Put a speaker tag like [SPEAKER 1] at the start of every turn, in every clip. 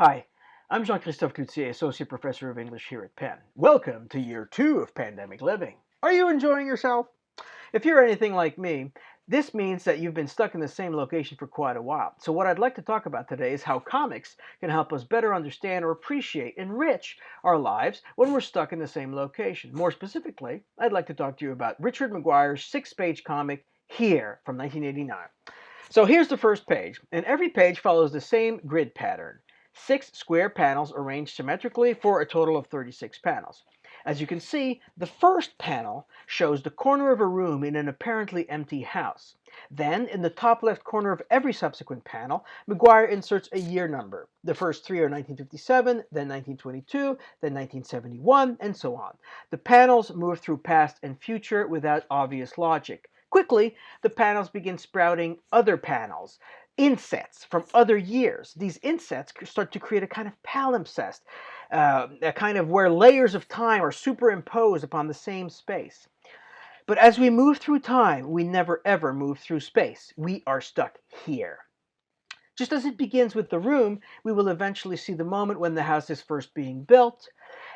[SPEAKER 1] Hi, I'm Jean-Christophe Cloutier, Associate Professor of English here at Penn. Welcome to Year 2 of Pandemic Living. Are you enjoying yourself? If you're anything like me, this means that you've been stuck in the same location for quite a while. So what I'd like to talk about today is how comics can help us better understand or appreciate, enrich our lives when we're stuck in the same location. More specifically, I'd like to talk to you about Richard Maguire's 6-page comic, Here, from 1989. So here's the first page, and every page follows the same grid pattern. 6 square panels arranged symmetrically for a total of 36 panels. As you can see, the first panel shows the corner of a room in an apparently empty house. Then, in the top left corner of every subsequent panel, Maguire inserts a year number. The first 3 are 1957, then 1922, then 1971, and so on. The panels move through past and future without obvious logic. Quickly, the panels begin sprouting other panels, insets from other years. These insets start to create a kind of palimpsest, a kind of where layers of time are superimposed upon the same space. But as we move through time, we never ever move through space. We are stuck here. Just as it begins with the room, we will eventually see the moment when the house is first being built,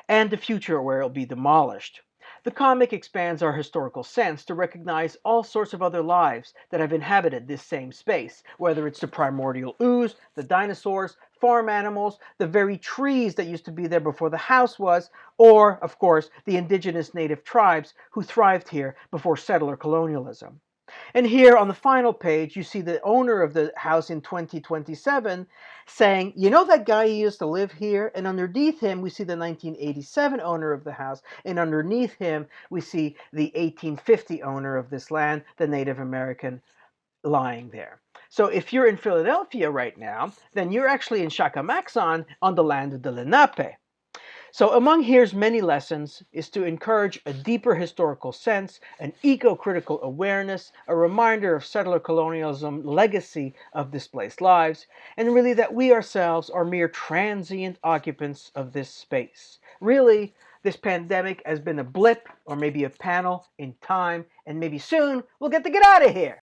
[SPEAKER 1] and the future where it will be demolished. The comic expands our historical sense to recognize all sorts of other lives that have inhabited this same space, whether it's the primordial ooze, the dinosaurs, farm animals, the very trees that used to be there before the house was, or, of course, the indigenous native tribes who thrived here before settler colonialism. And here on the final page, you see the owner of the house in 2027 saying, you know that guy who used to live here? And underneath him, we see the 1987 owner of the house. And underneath him, we see the 1850 owner of this land, the Native American, lying there. So if you're in Philadelphia right now, then you're actually in Chacamaxon on the land of the Lenape. So among here's many lessons is to encourage a deeper historical sense, an eco-critical awareness, a reminder of settler colonialism, legacy of displaced lives, and really that we ourselves are mere transient occupants of this space. Really, this pandemic has been a blip or maybe a panel in time, and maybe soon we'll get to get out of here.